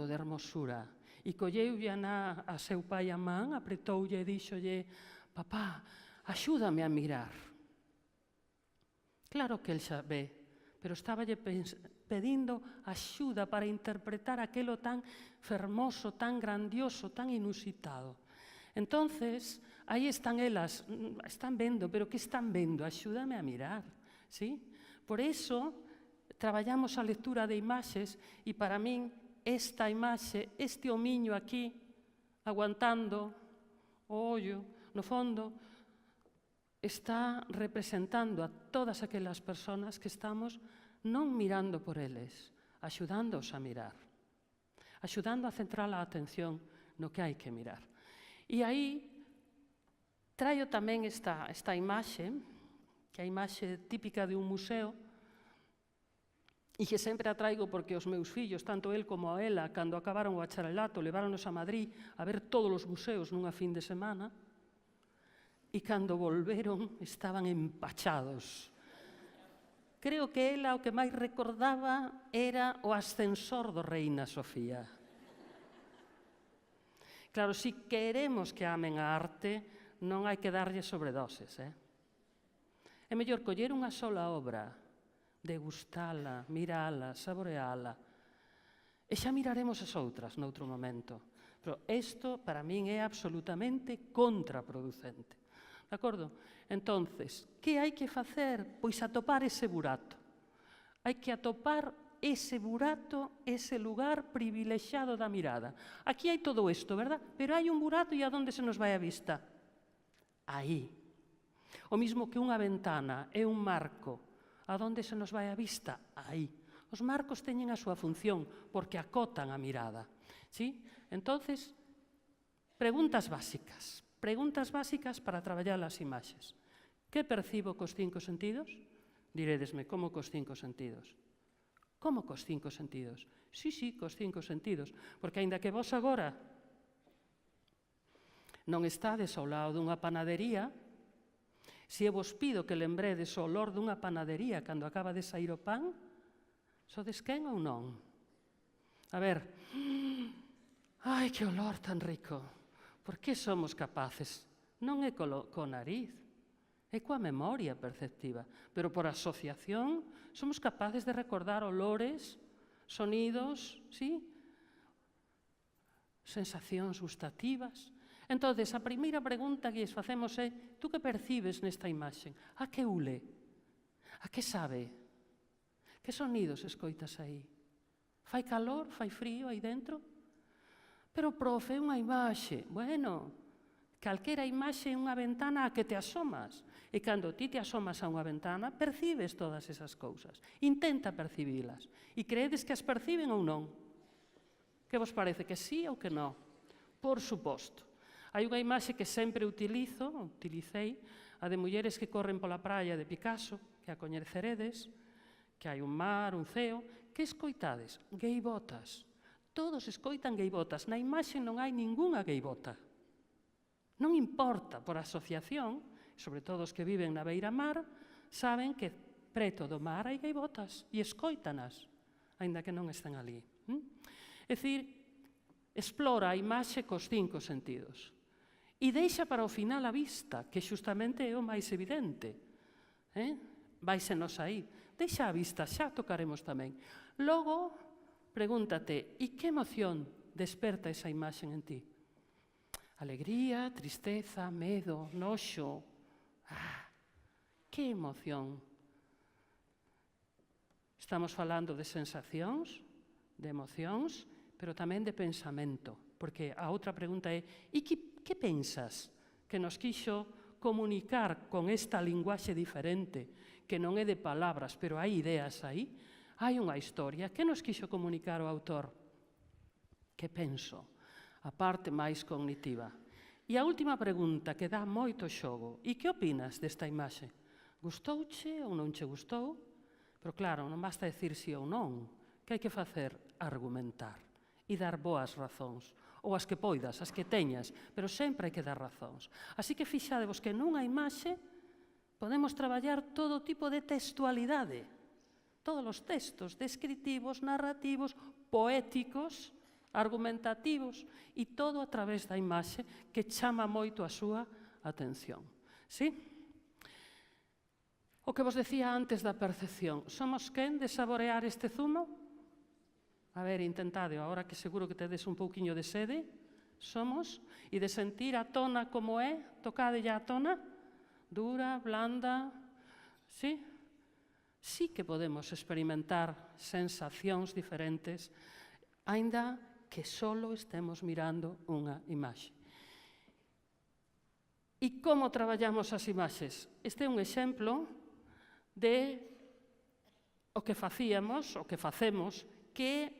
de hermosura. E colleulle a seu pai a man, apretoulle e díxolle, papá, axúdame a mirar. Claro que el xa ve, pero estáballe pedindo axuda para interpretar aquelo tan fermoso, tan grandioso, tan inusitado. Entonces, aí están elas, están vendo, pero que están vendo? Axúdame a mirar, ¿sí? Por eso, traballamos a lectura de imaxes e para min esta imaxe, este homiño aquí, aguantando o ollo, no fondo, está representando a todas aquelas persoas que estamos non mirando por eles, axudándoos a mirar, axudando a centrar a atención no que hai que mirar. E aí traio tamén esta imaxe, que é a imaxe típica de un museo, e que sempre a traigo porque os meus fillos, tanto el como ela, cando acabaron o bacharelato, leváronos a Madrid a ver todos os museos nunha fin de semana, e cando volveron estaban empachados. Creo que ela o que máis recordaba era o ascensor do Reina Sofía. Claro, se queremos que amen a arte, non hai que darlle sobredoses, É mellor coller unha sola obra, degustala, mirala, saboreala, e xa miraremos as outras noutro momento. Pero isto, para min, é absolutamente contraproducente. De acordo? Entonces, que hai que facer? Pois atopar ese burato. Hai que atopar ese burato, ese lugar privilexiado da mirada. Aquí hai todo isto, verdad? Pero hai un burato e a onde se nos vai a vista? Aí. O mismo que unha ventana é un marco. A onde se nos vai a vista? Aí. Os marcos teñen a súa función porque acotan a mirada. ¿Sí? Entonces, preguntas básicas. Preguntas básicas para traballar as imaxes. Que percibo cos 5 sentidos? Diredesme, como cos 5 sentidos? Como cos 5 sentidos? Sí, cos 5 sentidos. Porque, aínda que vos agora non estades ao lado dunha panadería, se eu vos pido que lembredes o olor dunha panadería cando acaba de sair o pan, sodes quen ou non? A ver, ai, que olor tan rico. Por que somos capaces? Non é co nariz, é coa memoria perceptiva, pero por asociación somos capaces de recordar olores, sonidos, ¿sí? Sensacións gustativas. Entón, a primeira pregunta que lles facemos é: tú que percibes nesta imaxe? A que ule? A que sabe? Que sonidos escoitas aí? Fai calor? Fai frío aí dentro? Pero, profe, é unha imaxe. Bueno, calquera imaxe é unha ventana a que te asomas. E cando ti te asomas a unha ventana, percibes todas esas cousas. Intenta percibilas. E creedes que as perciben ou non? Que vos parece, que sí ou que non? Por suposto. Hai unha imaxe que sempre utilicei, a de mulleres que corren pola praia de Picasso, que a coñeceredes, que hai un mar, un ceo, que escoitades? Gaivotas. Todos escoitan gaivotas. Na imaxe non hai ningunha gaivota. Non importa, por asociación, sobre todo os que viven na beira-mar, saben que preto do mar hai gaivotas e escoítanas, aínda que non estén ali. É dicir, explora a imaxe cos 5 sentidos. E deixa para o final a vista, que xustamente é o máis evidente. Váisenos aí. Deixa a vista, xa tocaremos tamén. Logo, pregúntate, e que emoción desperta esa imaxe en ti? Alegría, tristeza, medo, noxo. Que emoción. Estamos falando de sensacións, de emocións, pero tamén de pensamento, porque a outra pregunta é: e que pensas que nos quixo comunicar con esta linguaxe diferente, que non é de palabras, pero hai ideas aí? Hai unha historia. Que nos quixo comunicar o autor? Que penso? A parte máis cognitiva. E a última pregunta, que dá moito xogo: e que opinas desta imaxe? Gustouche ou non che gustou? Pero claro, non basta decir si ou non. Que hai que facer? Argumentar e dar boas razóns. Ou as que poidas, as que teñas, pero sempre hai que dar razóns. Así que fixadevos que nunha imaxe podemos traballar todo tipo de textualidade. Todos os textos descritivos, narrativos, poéticos, argumentativos, e todo a través da imaxe que chama moito a súa atención. Sí? O que vos decía antes da percepción. Somos quen de saborear este zumo? A ver, intentade, agora que seguro que tedes un pouquiño de sede. Somos? E de sentir a tona como é? Tocade ya a tona? Dura, blanda... Sí? Sí que podemos experimentar sensacións diferentes, aínda que só estemos mirando unha imaxe. E como traballamos as imaxes? Este é un exemplo de o que facíamos, o que facemos, que é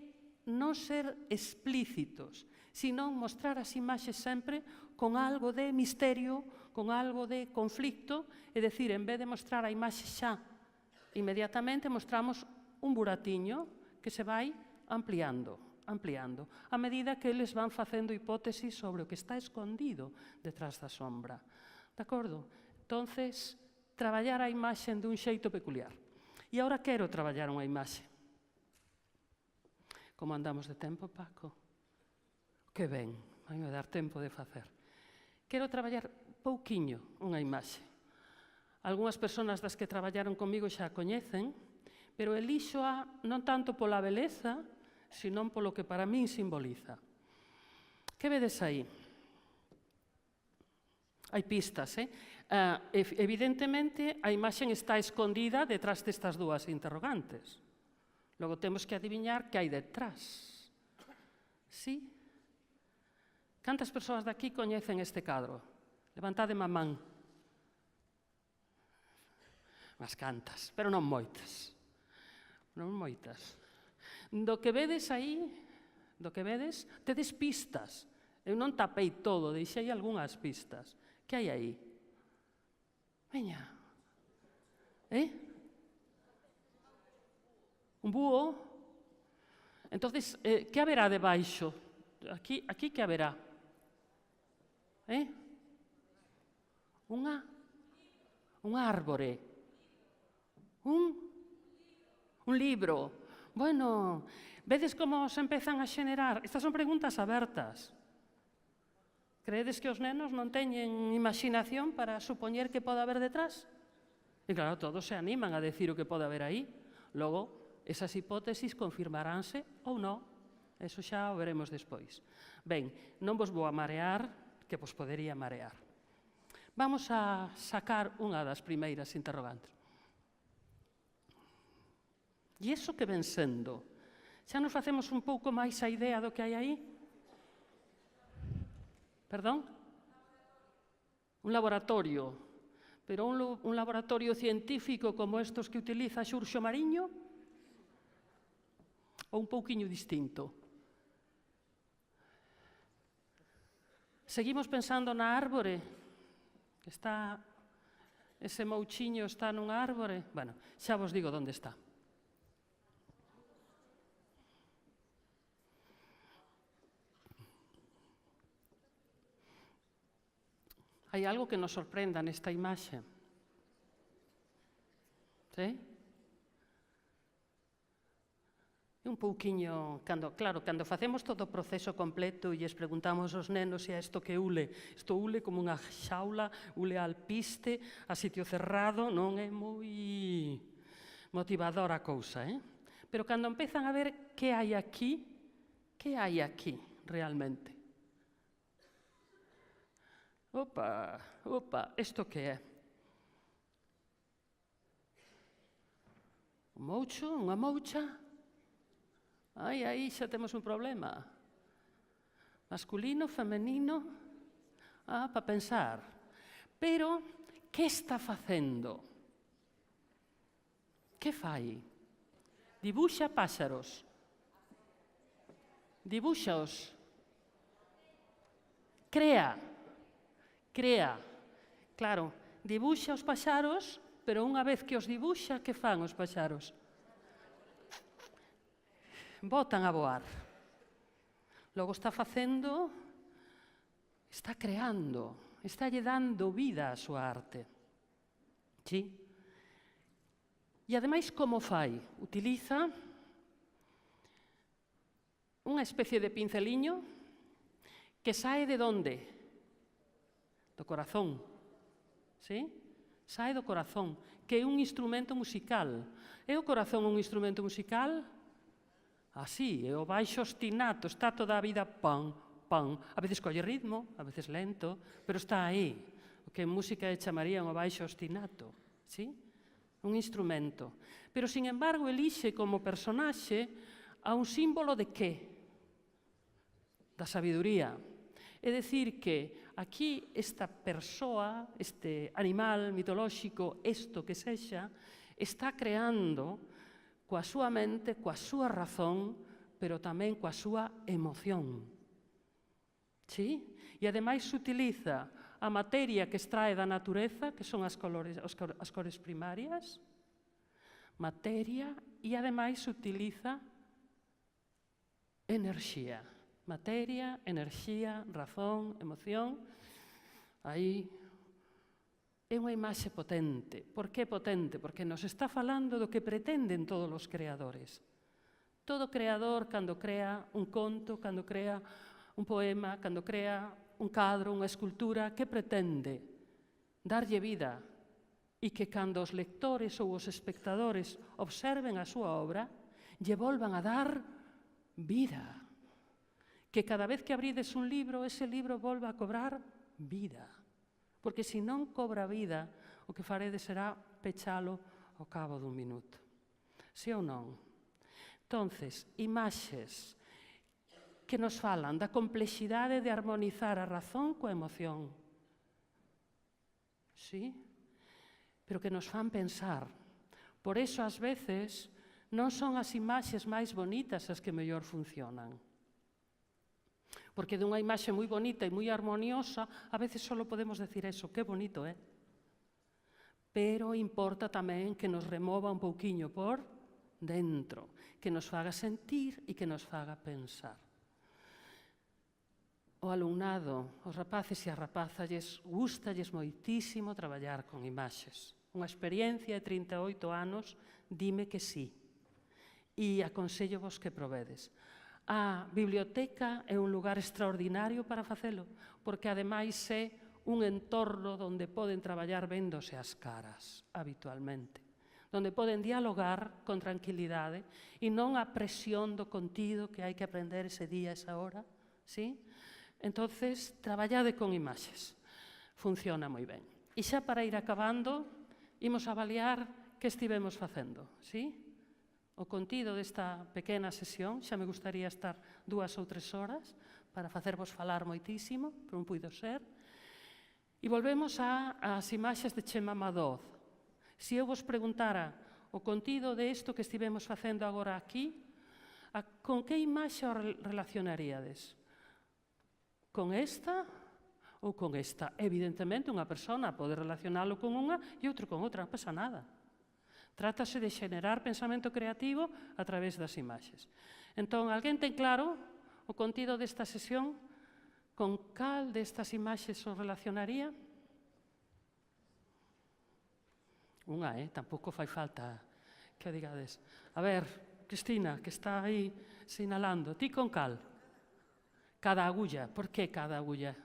non ser explícitos, sino mostrar as imaxes sempre con algo de misterio, con algo de conflicto, é dicir, en vez de mostrar a imaxe xa, inmediatamente mostramos un buratiño que se vai ampliando, a medida que eles van facendo hipótesis sobre o que está escondido detrás da sombra. De acordo? Entonces, traballar a imaxe dun xeito peculiar. E agora quero traballar unha imaxe. Como andamos de tempo, Paco? Que ben, vai me dar tempo de facer. Quero traballar pouquiño unha imaxe. Algúnas persoas das que traballaron comigo xa a coñecen, pero elíxoa non tanto pola beleza, senón polo que para min simboliza. Que vedes aí? Hai pistas, evidentemente, a imaxe está escondida detrás destas dúas interrogantes. Logo temos que adiviñar que hai detrás. Sí? Cantas persoas daqui coñecen este cadro? Levantademe a man. Mas cantas, pero non moitas. Non moitas. Do que vedes aí, tedes pistas. Eu non tapei todo, deixei algunhas pistas. Que hai aí? Veña. Un búho? Entonces, que haberá debaixo? Aquí que haberá? Unha árbore. Un libro. Bueno, vedes como se empezan a xenerar? Estas son preguntas abertas. Creedes que os nenos non teñen imaginación para supoñer que pode haber detrás? E claro, todos se animan a decir o que pode haber aí. Logo, esas hipótesis confirmaránse ou non. Eso xa o veremos despois. Ben, non vos vou a marear, que vos podería marear. Vamos a sacar unha das primeiras interrogantes. E iso que ven sendo? Xa nos facemos un pouco máis a idea do que hai aí? Perdón? Un laboratorio. Pero un laboratorio científico como estos que utiliza Xurxo Mariño? Ou un pouquiño distinto? Seguimos pensando na árbore? Ese mouchiño está nunha árbore? Bueno, xa vos digo onde está. Hai algo que nos sorprenda nesta imaxe. Sí? É un pouquiño, cando facemos todo o proceso completo e lles preguntamos aos nenos se é isto que ule. Isto ule como unha xaula, ule alpiste, a sitio cerrado, non é moi motivadora a cousa, Pero cando empezan a ver que hai aquí realmente? Opa, isto que é? Un moucho, unha moucha? Ai, aí xa temos un problema. Masculino, femenino? Para pensar. Pero, que está facendo? Que fai? Dibuxa páxaros. Dibúxaos. Crea. Claro, dibuxa os paxaros, pero unha vez que os dibuxa, que fan os paxaros? Botan a voar. Logo está creando, está lle dando vida á súa arte. Sí? E ademais, como fai? Utiliza unha especie de pinceliño que sae de onde? Do corazón. Sí? Sae do corazón. que é un instrumento musical. É o corazón un instrumento musical? Así, é o baixo ostinato, está toda a vida pam, pam. A veces colle ritmo, a veces lento, pero está aí. O que en música chamarían o baixo ostinato, sí? Un instrumento. Pero, sin embargo, elixe como personaxe a un símbolo de qué? Da sabiduría. É dicir que aquí esta persoa, este animal mitolóxico, isto que sexa, está creando coa súa mente, coa súa razón, pero tamén coa súa emoción. Sí? E ademais se utiliza a materia que extrae da natureza, que son as cores primarias, materia, e ademais se utiliza enerxía. Materia, enerxía, razón, emoción. Aí é unha imaxe potente. Por que potente? Porque nos está falando do que pretenden todos os creadores. Todo creador, cando crea un conto, cando crea un poema, cando crea un cadro, unha escultura, que pretende? Darlle vida. E que cando os lectores ou os espectadores observen a súa obra, lle volvan a dar vida. Que cada vez que abrides un libro, ese libro volva a cobrar vida. Porque se non cobra vida, o que faredes será pechalo ao cabo dun minuto. Si ou non? Entonces, imaxes que nos falan da complexidade de armonizar a razón coa emoción. Sí? Pero que nos fan pensar. Por eso, ás veces, non son as imaxes máis bonitas as que mellor funcionan. Porque dunha imaxe moi bonita e moi armoniosa, a veces só podemos decir eso, que bonito, Pero importa tamén que nos remova un pouquiño por dentro, que nos faga sentir e que nos faga pensar. O alumnado, os rapaces e as rapazas, gústalles moitísimo traballar con imaxes. Unha experiencia de 38 anos, dime que sí. E aconsello vos que probedes. A biblioteca é un lugar extraordinario para facelo, porque ademais é un entorno onde poden traballar véndose as caras habitualmente, onde poden dialogar con tranquilidade e non a presión do contido que hai que aprender ese día, esa hora, sí? Entonces, traballade con imaxes. Funciona moi ben. E xa para ir acabando, imos avaliar que estivemos facendo, sí? O contido desta pequena sesión, xa me gustaría estar 2 ou 3 horas para facervos falar moitísimo, pero non puido ser. E volvemos ás imaxes de Chema Madoz. Se eu vos preguntara o contido de isto que estivemos facendo agora aquí, con que imaxe o relacionaríades? Con esta ou con esta? Evidentemente, unha persona pode relacionalo con unha e outro con outra, non pasa nada. Trátase de xenerar pensamento creativo a través das imaxes. Entón, alguén ten claro o contido desta sesión? Con cal destas imaxes o relacionaría? Unha, tampouco fai falta que digades. A ver, Cristina, que está aí sinalando, ti con cal? Cada agulla. Por que cada agulla?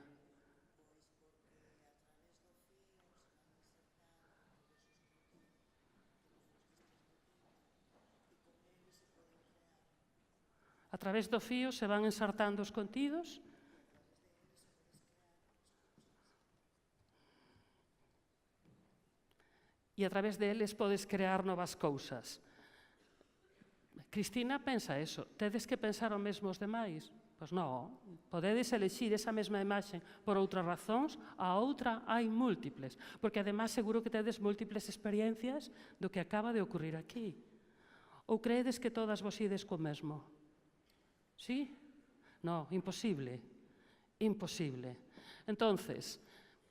A través do fío se van ensartando os contidos. E a través deles podes crear novas cousas. Cristina pensa eso. Tedes que pensar o mesmo os demais? Pois non. Podedes elexir esa mesma imaxe por outras razóns, a outra hai múltiples. Porque además seguro que tedes múltiples experiencias do que acaba de ocurrir aquí. Ou creedes que todas vos ides co mesmo? Sí? No, imposible. Imposible. Entonces,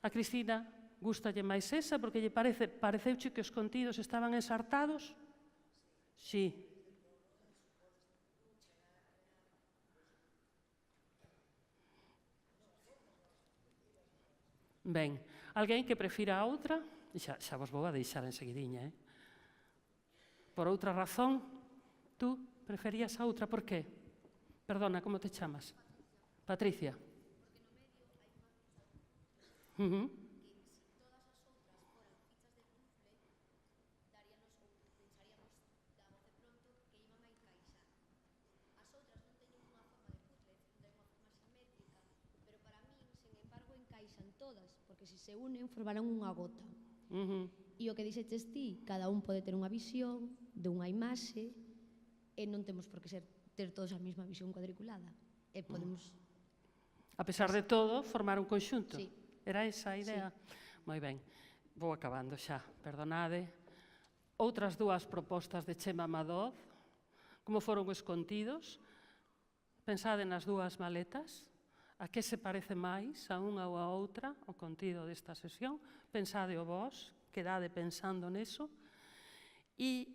a Cristina gústalle máis esa porque lle pareceuche que os contidos estaban ensartados? Sí. Ben, alguén que prefira a outra? Xa vos vou a deixar enseguidiña, Por outra razón, tú preferías a outra, por qué? Perdona, como te chamas? Patricia. encaixan todas, porque se se unen formarán unha gota. Ujú. E o que dixeches ti, cada un pode ter unha visión de unha imaxe e non temos por que ter todos a mesma visión cuadriculada. E podemos... A pesar de todo, formar un conxunto. Sí. Era esa a idea? Moi ben. Vou acabando xa, perdonade. Outras dúas propostas de Chema Madoz, como foron os contidos. Pensade nas dúas maletas. A que se parece máis a unha ou a outra o contido desta sesión? Pensade o vós, quedade pensando neso. E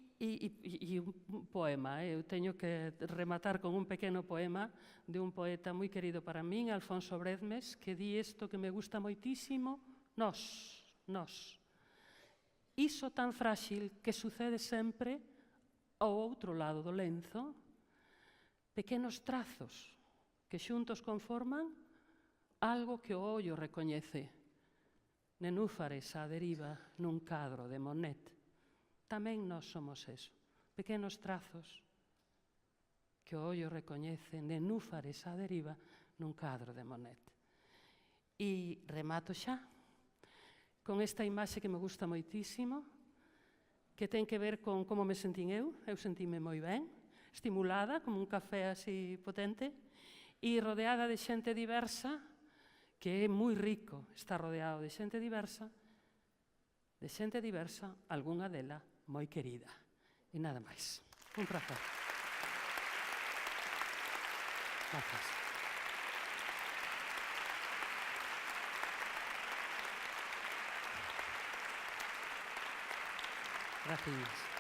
un poema, eu teño que rematar con un pequeno poema de un poeta moi querido para min, Alfonso Bredmes, que di isto que me gusta moitísimo: nós. Iso tan frágil que sucede sempre ao outro lado do lenzo, pequenos trazos que xuntos conforman algo que o ollo recoñece. Nenúfares á deriva nun cadro de Monet. Tamén nós somos eso, pequenos trazos que o ollo recoñece, nenúfares á deriva nun cadro de Monet. E remato xa con esta imaxe que me gusta moitísimo, que ten que ver con como me sentín eu. Eu sentíme moi ben, estimulada, como un café así potente, e rodeada de xente diversa, que é moi rico estar rodeado de xente diversa, algunha dela moi querida. E nada máis. Un prazer. Gracias. Gracias.